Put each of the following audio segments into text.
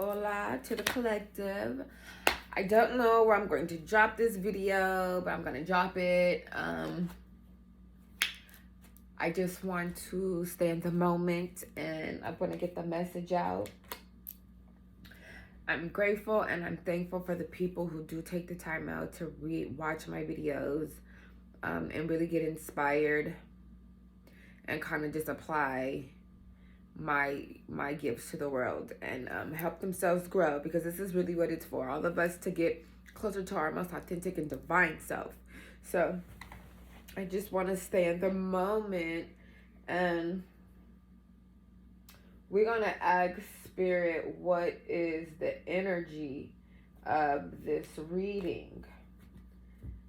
Hola to the collective. I don't know where I'm going to drop this video, but I'm going to drop it. I just want to stay in the moment and I want to get the message out. I'm grateful and I'm thankful for the people who do take the time out to watch my videos and really get inspired and kind of just apply my gifts to the world and help themselves grow, because this is really what it's for, all of us to get closer to our most authentic and divine self. So I just want to stay in the moment, and we're gonna ask Spirit, what is the energy of this reading?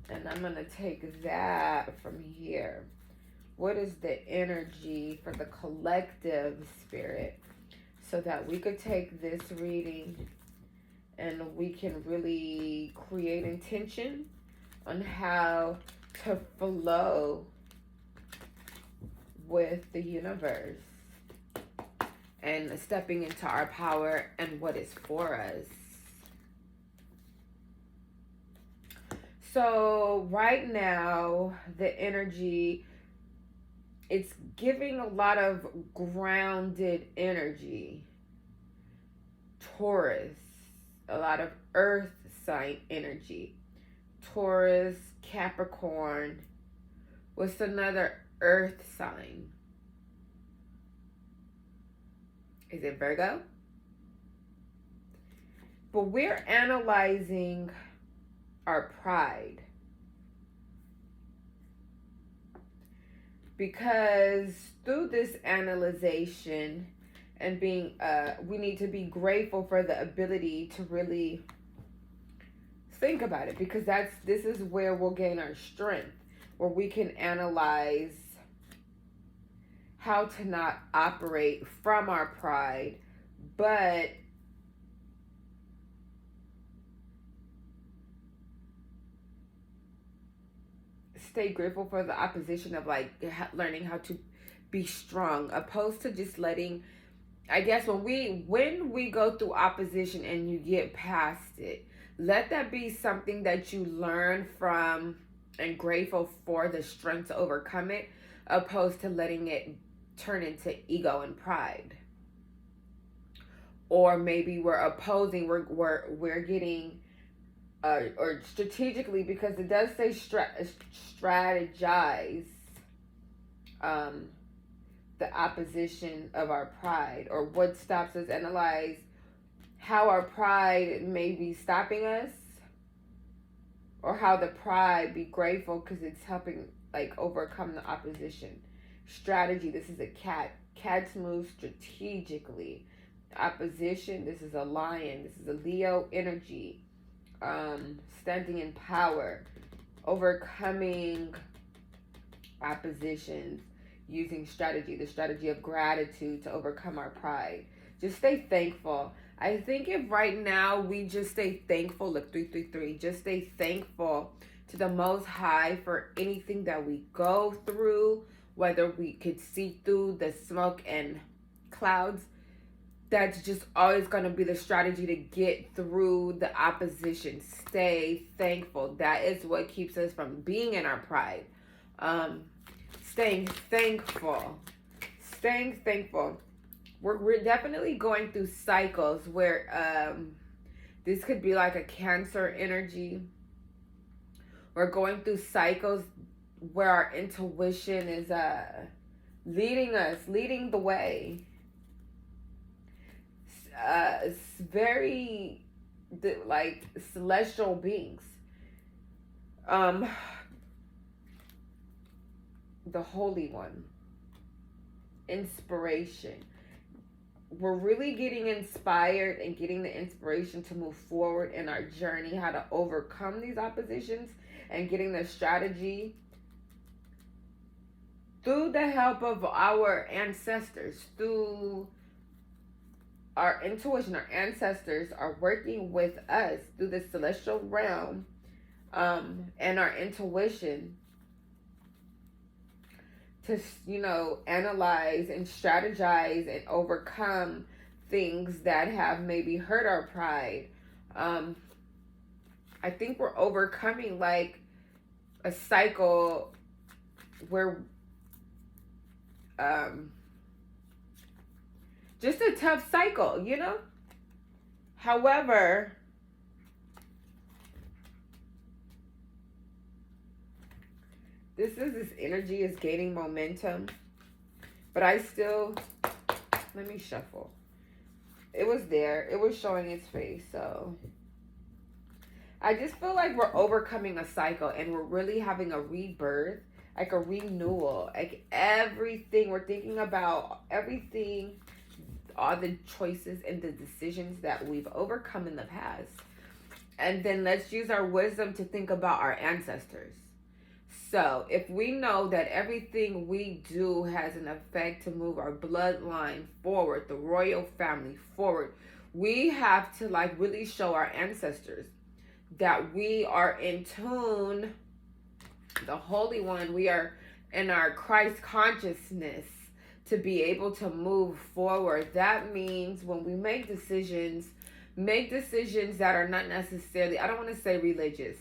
And I'm gonna take that from here. What is the energy for the collective, Spirit, so that we could take this reading and we can really create intention on how to flow with the universe and stepping into our power and what is for us. So right now, the energy, it's giving a lot of grounded energy. Taurus, a lot of earth sign energy. Taurus, Capricorn. What's another earth sign? Is it Virgo? But we're analyzing our pride, because through this analyzation and being we need to be grateful for the ability to really think about it, because this is where we'll gain our strength, where we can analyze how to not operate from our pride, but stay grateful for the opposition of like learning how to be strong, opposed to just letting, I guess when we go through opposition and you get past it, let that be something that you learn from and grateful for the strength to overcome it, opposed to letting it turn into ego and pride. Or maybe we're opposing, we're getting or strategically, because it does say strategize the opposition of our pride, or what stops us, analyze how our pride may be stopping us, or how the pride, be grateful because it's helping like overcome the opposition. Strategy, this is a cat. Cats move strategically. Opposition, this is a lion. This is a Leo energy. Standing in power, overcoming oppositions, using strategy, the strategy of gratitude to overcome our pride. Just stay thankful. I think if right now we just stay thankful, look, 333, just stay thankful to the Most High for anything that we go through, whether we could see through the smoke and clouds. That's just always going to be the strategy to get through the opposition. Stay thankful. That is what keeps us from being in our pride. Staying thankful. Staying thankful. We're definitely going through cycles where this could be like a Cancer energy. We're going through cycles where our intuition is leading the way. It's very like celestial beings. The Holy One. Inspiration. We're really getting inspired and getting the inspiration to move forward in our journey, how to overcome these oppositions, and getting the strategy through the help of our ancestors, through our intuition. Our ancestors are working with us through the celestial realm, and our intuition to, analyze and strategize and overcome things that have maybe hurt our pride. I think we're overcoming like a cycle where just a tough cycle, you know? However, this energy is gaining momentum, but I still, let me shuffle. It was there. It was showing its face, so I just feel like we're overcoming a cycle and we're really having a rebirth, like a renewal, like everything we're thinking about, everything, all the choices and the decisions that we've overcome in the past. And then let's use our wisdom to think about our ancestors. So if we know that everything we do has an effect to move our bloodline forward, the royal family forward, we have to like really show our ancestors that we are in tune, the Holy One, we are in our Christ consciousness to be able to move forward. That means when we make decisions that are not necessarily, I don't want to say religious,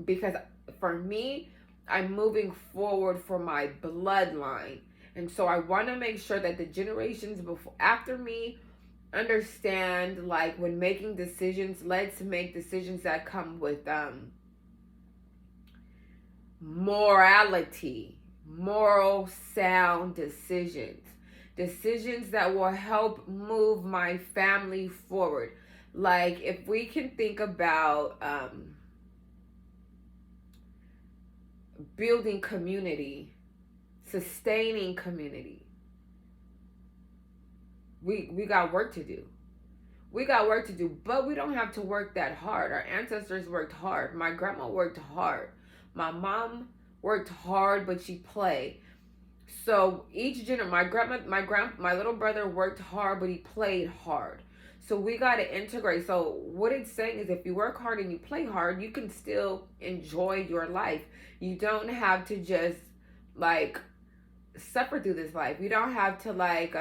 because for me, I'm moving forward for my bloodline. And so I want to make sure that the generations before, after me, understand like when making decisions, let's make decisions that come with morality, moral sound decisions that will help move my family forward. Like if we can think about building community, sustaining community, we got work to do. We got work to do, but we don't have to work that hard. Our ancestors worked hard. My grandma worked hard. My mom worked hard, but she played. So each my little brother worked hard, but he played hard. So we got to integrate. So what it's saying is if you work hard and you play hard, you can still enjoy your life. You don't have to just like suffer through this life. You don't have to like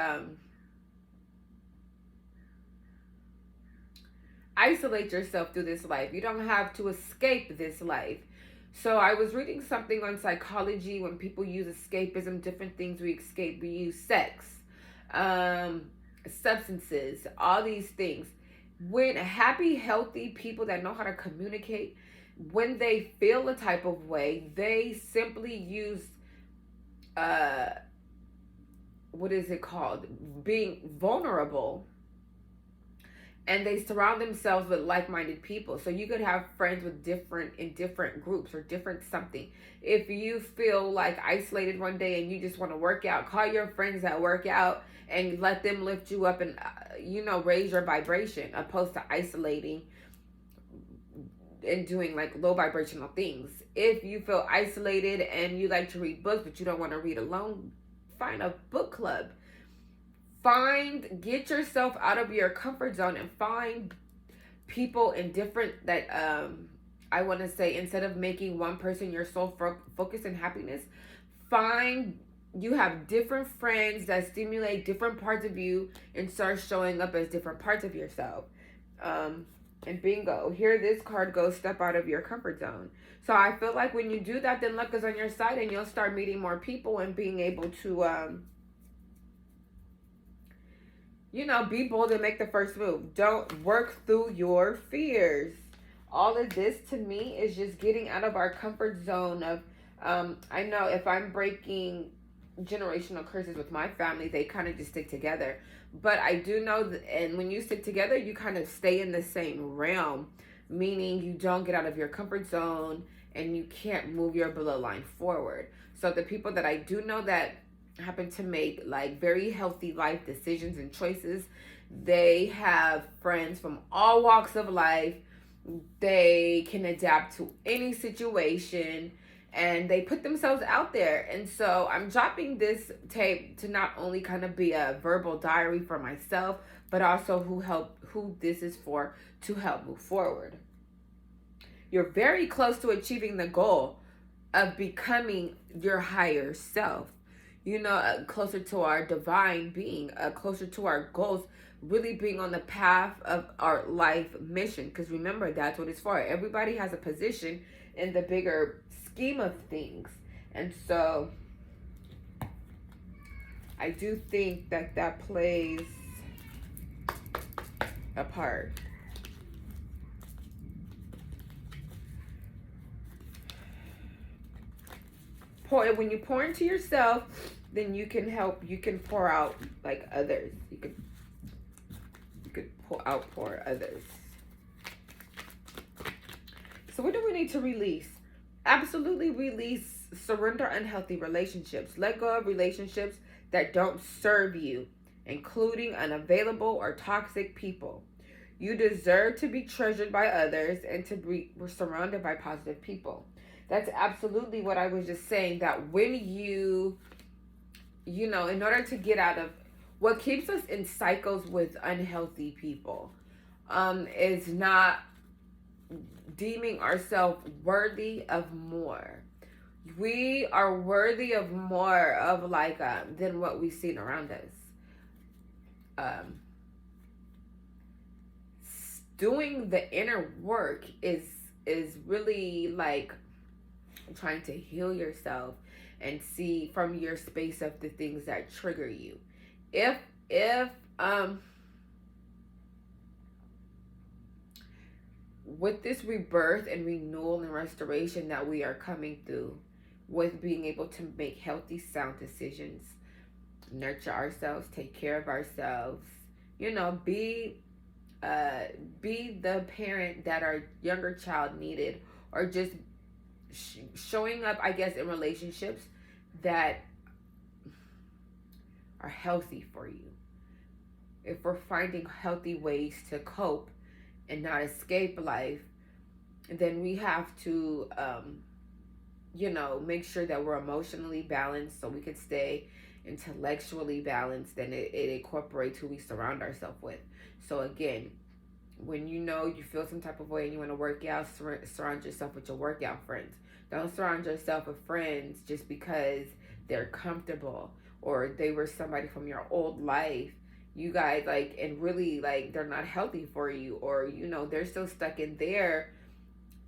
isolate yourself through this life. You don't have to escape this life. So I was reading something on psychology. When people use escapism, different things we escape. We use sex, substances, all these things. When happy, healthy people that know how to communicate, when they feel a type of way, they simply use what is it called? Being vulnerable. And they surround themselves with like-minded people. So you could have friends with in different groups or different something. If you feel like isolated one day and you just want to work out, call your friends that work out and let them lift you up and raise your vibration, opposed to isolating and doing like low vibrational things. If you feel isolated and you like to read books but you don't want to read alone, find a book club. Get yourself out of your comfort zone and find people in different, that I want to say, instead of making one person your sole focus and happiness, you have different friends that stimulate different parts of you and start showing up as different parts of yourself. And bingo, here this card goes, step out of your comfort zone. So I feel like when you do that, then luck is on your side and you'll start meeting more people and being able to be bold and make the first move. Don't work through your fears. All of this to me is just getting out of our comfort zone of, I know if I'm breaking generational curses with my family, they kind of just stick together. But I do know that, and when you stick together, you kind of stay in the same realm, meaning you don't get out of your comfort zone and you can't move your bloodline forward. So the people that I do know that happen to make like very healthy life decisions and choices, they have friends from all walks of life. They can adapt to any situation and they put themselves out there. And so I'm dropping this tape to not only kind of be a verbal diary for myself, but also who this is for, to help move forward. You're very close to achieving the goal of becoming your higher self. Closer to our divine being, closer to our goals. really being on the path of our life mission. Because remember, that's what it's for. Everybody has a position in the bigger scheme of things. And so I do think that that plays a part. When you pour into yourself, then you can help, you can pour out like others. You could pour others. So what do we need to release? Absolutely release, surrender unhealthy relationships. Let go of relationships that don't serve you, including unavailable or toxic people. You deserve to be treasured by others and to be surrounded by positive people. That's absolutely what I was just saying, that when you know, in order to get out of what keeps us in cycles with unhealthy people, is not deeming ourselves worthy of more. We are worthy of more of like than what we've seen around us. Doing the inner work is really like trying to heal yourself and see from your space of the things that trigger you. If with this rebirth and renewal and restoration that we are coming through, with being able to make healthy, sound decisions, nurture ourselves, take care of ourselves, you know, be the parent that our younger child needed, or just showing up, I guess, in relationships that are healthy for you. If we're finding healthy ways to cope and not escape life, then we have to, you know, make sure that we're emotionally balanced so we can stay intellectually balanced, and it incorporates who we surround ourselves with. So again, when you know you feel some type of way and you want to work out, surround yourself with your workout friends. Don't surround yourself with friends just because they're comfortable or they were somebody from your old life. You guys like, and really like, they're not healthy for you, or you know, they're still stuck in their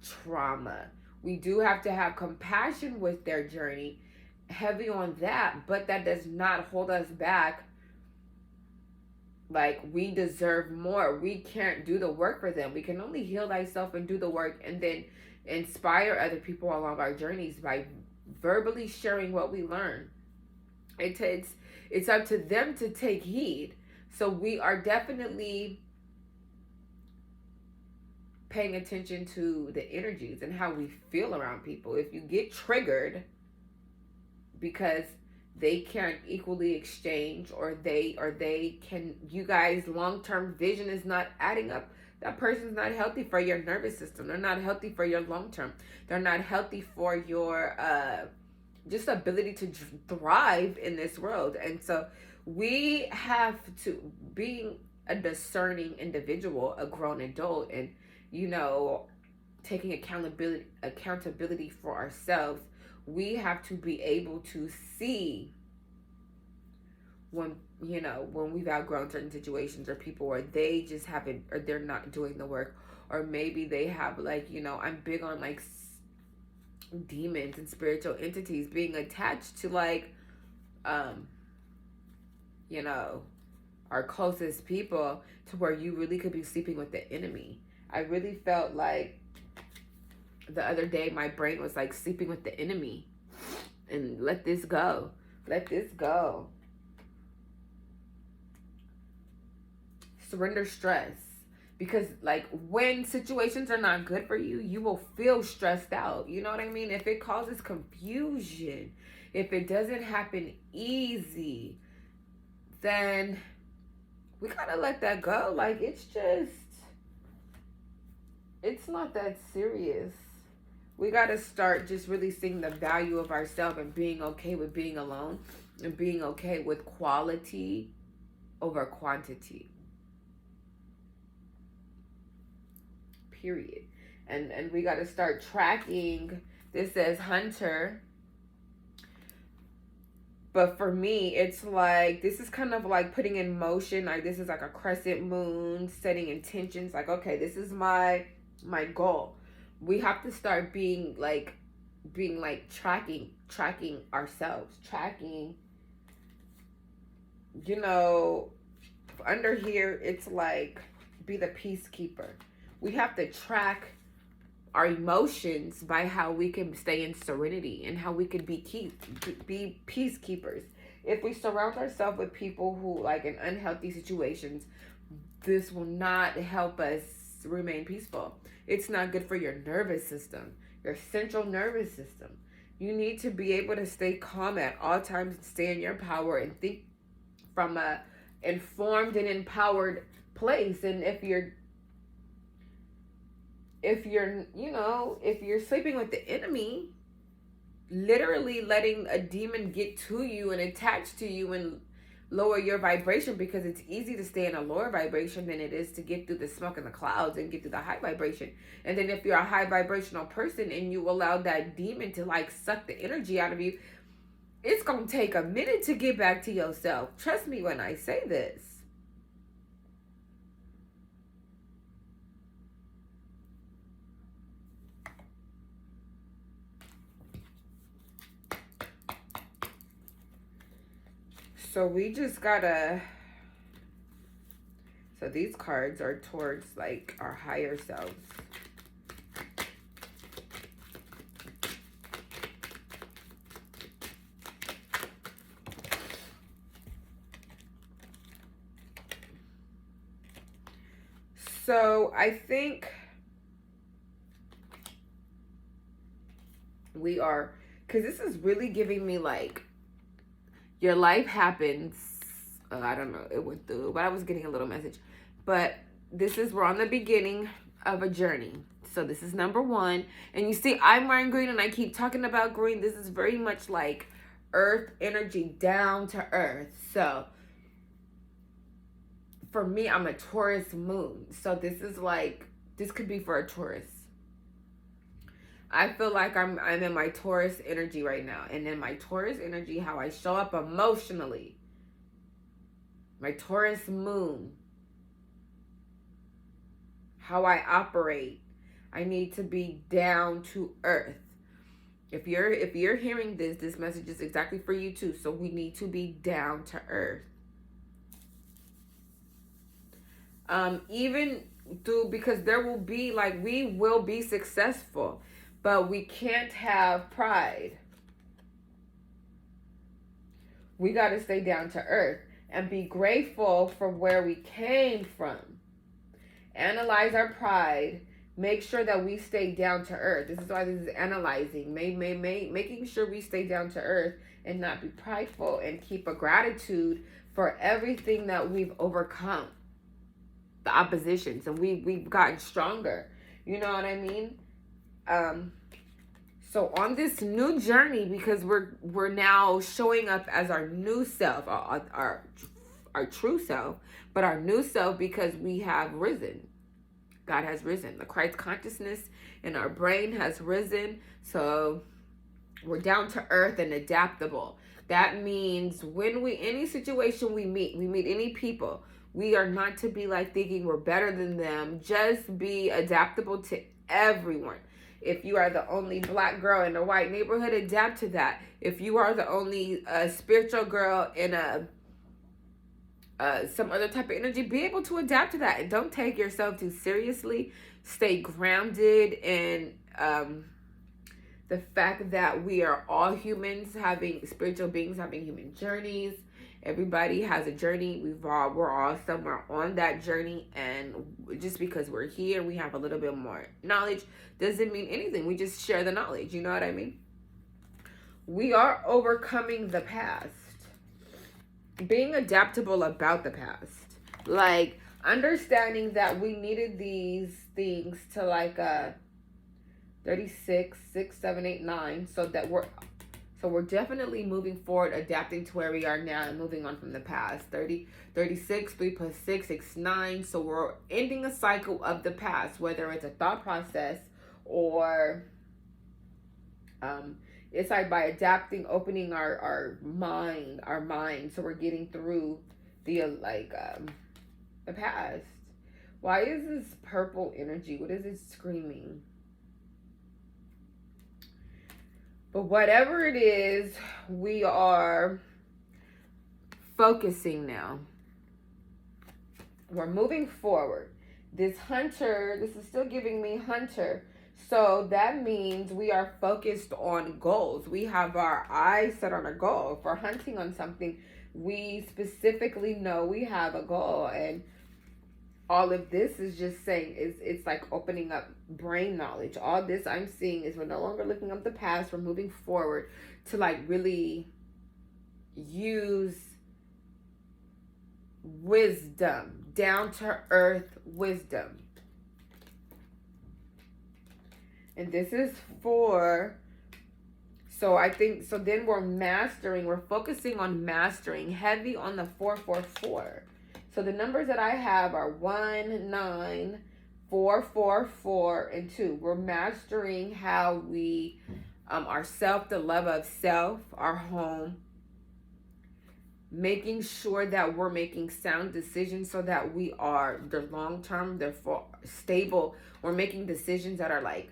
trauma. We do have to have compassion with their journey, heavy on that, but that does not hold us back. Like, we deserve more. We can't do the work for them. We can only heal thyself and do the work, and then inspire other people along our journeys by verbally sharing what we learn. It's up to them to take heed. So we are definitely paying attention to the energies and how we feel around people. If you get triggered because they can't equally exchange, or they can, you guys, long-term vision is not adding up, that person's not healthy for your nervous system. They're not healthy for your long-term. They're not healthy for your just ability to thrive in this world. And so we have to, being a discerning individual, a grown adult, and you know, taking accountability for ourselves, we have to be able to see when, you know, when we've outgrown certain situations or people, or they just haven't, or they're not doing the work, or maybe they have, like, you know, I'm big on like demons and spiritual entities being attached to like you know, our closest people, to where you really could be sleeping with the enemy. I really felt like the other day my brain was like sleeping with the enemy, and let this go. Let this go. Surrender stress. Because like, when situations are not good for you, you will feel stressed out. You know what I mean? If it causes confusion, if it doesn't happen easy, then we gotta let that go. Like, it's not that serious. We gotta start just really seeing the value of ourselves and being okay with being alone, and being okay with quality over quantity. Period. And we gotta start tracking. This says Hunter. But for me, it's like, this is kind of like putting in motion. Like, this is like a crescent moon, setting intentions. Like, okay, this is my goal. We have to start being like tracking ourselves, tracking, you know, under here, it's like, be the peacekeeper. We have to track our emotions by how we can stay in serenity and how we can be peacekeepers. If we surround ourselves with people who like in unhealthy situations, this will not help us remain peaceful. It's not good for your nervous system, your central nervous system. You need to be able to stay calm at all times and stay in your power and think from a informed and empowered place. And if you're sleeping with the enemy, literally letting a demon get to you and attach to you and lower your vibration, because it's easy to stay in a lower vibration than it is to get through the smoke and the clouds and get through the high vibration. And then if you're a high vibrational person and you allow that demon to like suck the energy out of you, it's going to take a minute to get back to yourself. Trust me when I say this. So we just gotta, so these cards are towards like our higher selves. So I think we are, because this is really giving me like, your life happens. I don't know, it went through, but I was getting a little message. But we're on the beginning of a journey. So this is number 1. And you see, I'm wearing green and I keep talking about green. This is very much like earth energy, down to earth. So for me, I'm a Taurus moon. So this is like, this could be for a Taurus. I feel like I'm in my Taurus energy right now. And in my Taurus energy, how I show up emotionally. My Taurus moon. How I operate. I need to be down to earth. If you're hearing this message is exactly for you too. So we need to be down to earth. Even through, because there will be like, we will be successful. But we can't have pride. We got to stay down to earth and be grateful for where we came from. Analyze our pride. Make sure that we stay down to earth. This is why this is analyzing. Making sure we stay down to earth and not be prideful, and keep a gratitude for everything that we've overcome. The oppositions, and we've gotten stronger. You know what I mean? So on this new journey, because we're now showing up as our new self, our true self, but our new self, because we have risen. God has risen. The Christ consciousness in our brain has risen. So we're down to earth and adaptable. That means when any situation we meet any people, we are not to be like thinking we're better than them. Just be adaptable to everyone. If you are the only black girl in a white neighborhood, adapt to that. If you are the only spiritual girl in some other type of energy, be able to adapt to that. And don't take yourself too seriously. Stay grounded in the fact that we are all humans, having spiritual beings, having human journeys. Everybody has a journey. We're all somewhere on that journey, and just because we're here, we have a little bit more knowledge doesn't mean anything. We just share the knowledge. You know what I mean? We are overcoming the past. Being adaptable about the past. Like understanding that we needed these things to like 36, 6, 7, 8, 9, so that we're definitely moving forward, adapting to where we are now and moving on from the past. 36, 3 plus 6, 6, 9. So we're ending a cycle of the past, whether it's a thought process or It's like by adapting, opening our mind, so we're getting through the the past. Why is this purple energy? What is it screaming? But whatever it is, we are focusing now. We're moving forward. This hunter, this is still giving me hunter. So that means we are focused on goals. We have our eyes set on a goal. If we're hunting on something, we specifically know we have a goal. And all of this is just saying, it's like opening up brain knowledge. All this I'm seeing is we're no longer looking up the past. We're moving forward to like really use wisdom, down to earth wisdom. And this is for, so I think, so then we're focusing on mastering, heavy on the 444. So the numbers that I have are 1, 9, 4, 4, 4, and 2. We're mastering how we, ourself, the love of self, our home, making sure that we're making sound decisions so that we are, they're long-term, they're stable. We're making decisions that are like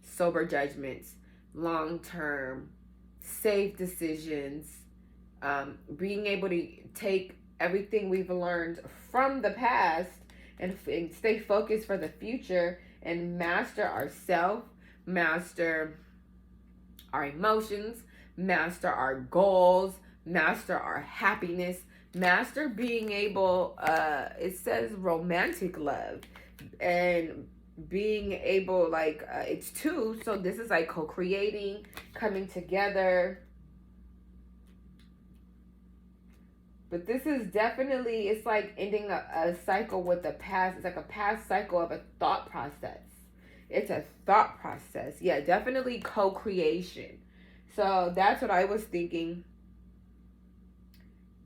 sober judgments, long-term, safe decisions, being able to take everything we've learned from the past and stay focused for the future and master ourselves, master our emotions, master our goals, master our happiness, master being able, it says romantic love, and being able, like, it's 2, so this is like co-creating, coming together. But this is definitely, it's like ending a cycle with the past. It's like a past cycle of a thought process. It's a thought process. Yeah, definitely co-creation. So that's what I was thinking.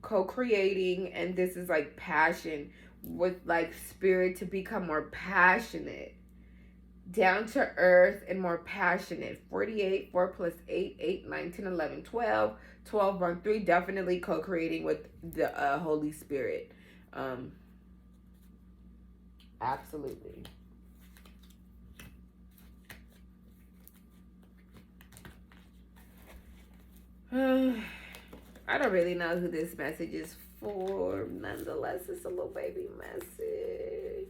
Co-creating, and this is like passion, with like spirit to become more passionate, down to earth, and more passionate. 48, 4 plus 8, 8, 9, 10, 11, 12, 12, 1, 3, definitely co-creating with the Holy Spirit. Absolutely. I don't really know who this message is for. Nonetheless, it's a little baby message.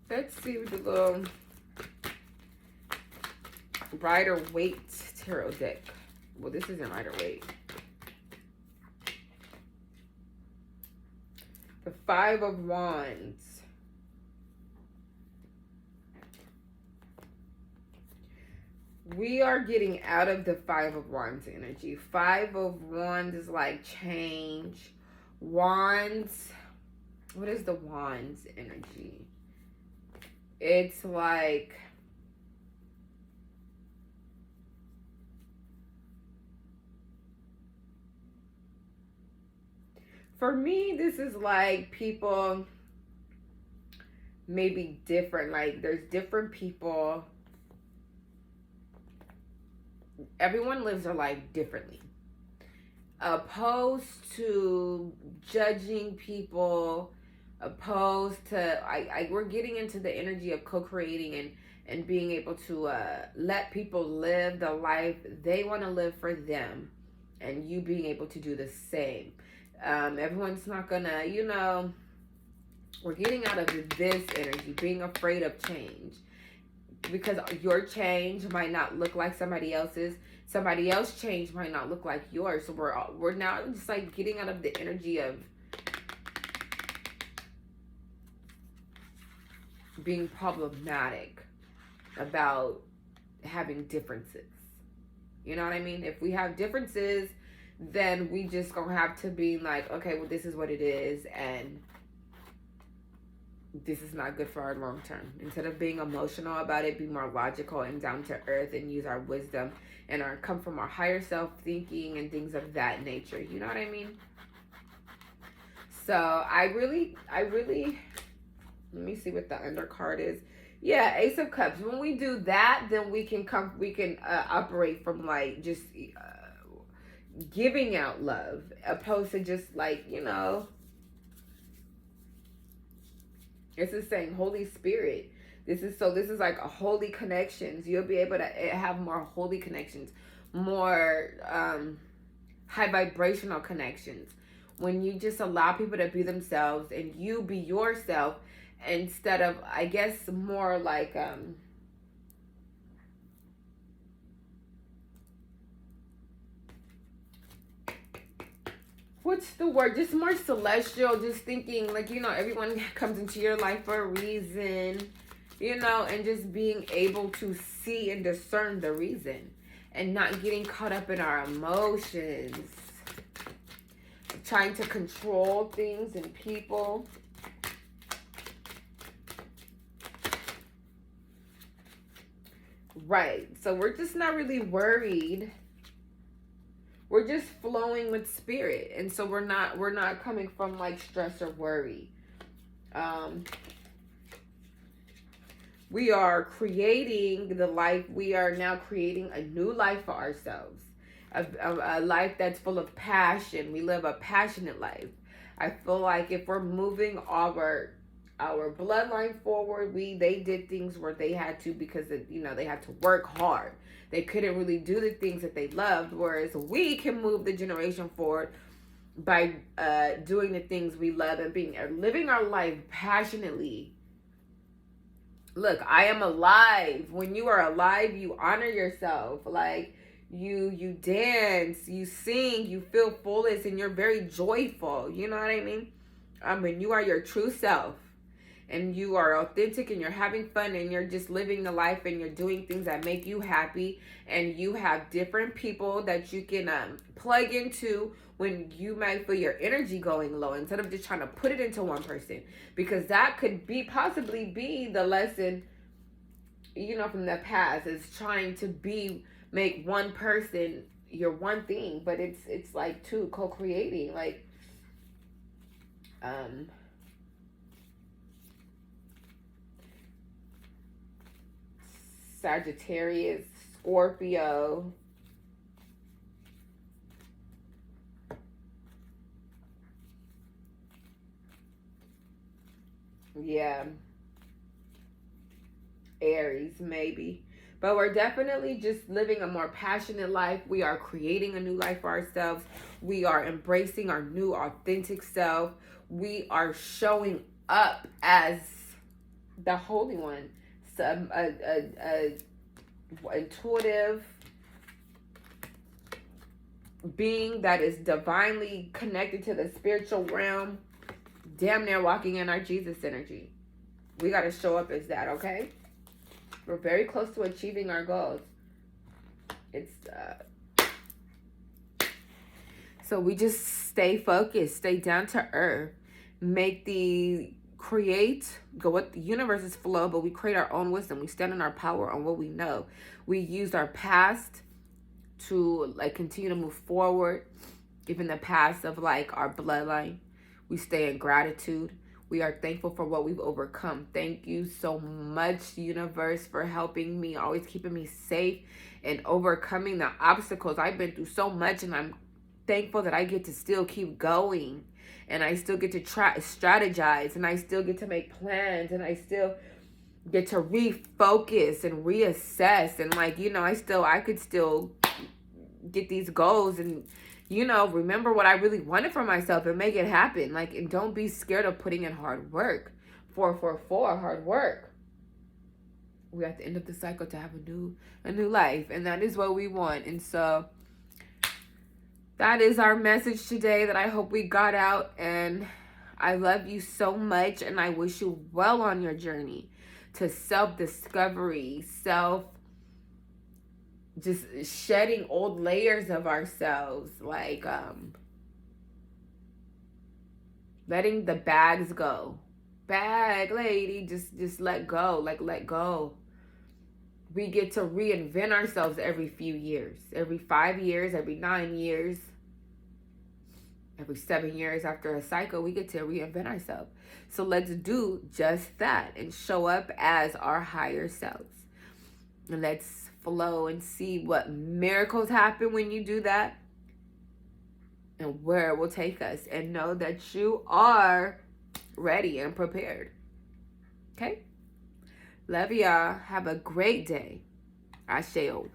Let's see what the little Rider-Waite tarot deck. Well, this isn't Rider-Waite. The 5 of Wands. We are getting out of the 5 of Wands energy. 5 of Wands is like change. Wands. What is the Wands energy? It's like, for me, this is like people maybe different. Like there's different people. Everyone lives their life differently. Opposed to judging people, opposed to, we're getting into the energy of co-creating and being able to let people live the life they want to live for them, and you being able to do the same. Everyone's not gonna, we're getting out of this energy, being afraid of change, because your change might not look like somebody else's. Somebody else's change might not look like yours. So we're now just like getting out of the energy of being problematic about having differences. You know what I mean? If we have differences, then we just gonna have to be like, okay, well, this is what it is, and this is not good for our long term. Instead of being emotional about it, be more logical and down to earth and use our wisdom and our come from our higher self thinking and things of that nature. You know what I mean? So I really let me see what the undercard is. Yeah, Ace of Cups. When we do that, then we can operate from like just giving out love, opposed to just like, this is saying Holy Spirit. This is like a holy connections. You'll be able to have more holy connections, more high vibrational connections. When you just allow people to be themselves and you be yourself, instead of, I guess, more like what's the word? Just more celestial, just thinking like, everyone comes into your life for a reason, and just being able to see and discern the reason and not getting caught up in our emotions, trying to control things and people. Right. So we're just not really worried. We're just flowing with spirit. And so we're not coming from like stress or worry. We are creating the life. We are now creating a new life for ourselves. A life that's full of passion. We live a passionate life. I feel like if we're moving our bloodline forward, they did things where they had to, because they had to work hard. They couldn't really do the things that they loved, whereas we can move the generation forward by doing the things we love and living our life passionately. Look, I am alive. When you are alive, you honor yourself. Like you dance, you sing, you feel fullest, and you're very joyful. You know what I mean? When you are your true self and you are authentic and you're having fun and you're just living the life and you're doing things that make you happy, and you have different people that you can plug into when you might feel your energy going low, instead of just trying to put it into one person, because that could possibly be the lesson, from the past, is trying to make one person your one thing, but it's like two co-creating, like Sagittarius, Scorpio. Yeah. Aries, maybe. But we're definitely just living a more passionate life. We are creating a new life for ourselves. We are embracing our new authentic self. We are showing up as the Holy One. Some intuitive being that is divinely connected to the spiritual realm, damn near walking in our Jesus energy. We got to show up as that, okay? We're very close to achieving our goals. It's so we just stay focused, stay down to earth, go with the universe's flow, but we create our own wisdom. We stand in our power on what we know. We use our past to like continue to move forward, even the past of like our bloodline. We stay in gratitude. We are thankful for what we've overcome. Thank you so much, universe, for helping me, always keeping me safe and overcoming the obstacles. I've been through so much, and I'm thankful that I get to still keep going, and I still get to strategize, and I still get to make plans, and I still get to refocus and reassess, and like, I could still get these goals and remember what I really wanted for myself and make it happen. Like, and don't be scared of putting in hard work. 444, hard work. We're at the end of the cycle to have a new life, and that is what we want. And so that is our message today that I hope we got out, and I love you so much, and I wish you well on your journey to self-discovery, just shedding old layers of ourselves, like letting the bags go, bag, lady. Just let go. Like, let go. We get to reinvent ourselves every few years. Every 5 years, every 9 years, every 7 years after a cycle, we get to reinvent ourselves. So let's do just that and show up as our higher selves. And let's flow and see what miracles happen when you do that and where it will take us. And know that you are ready and prepared. Okay? Love y'all. Have a great day. Asheo.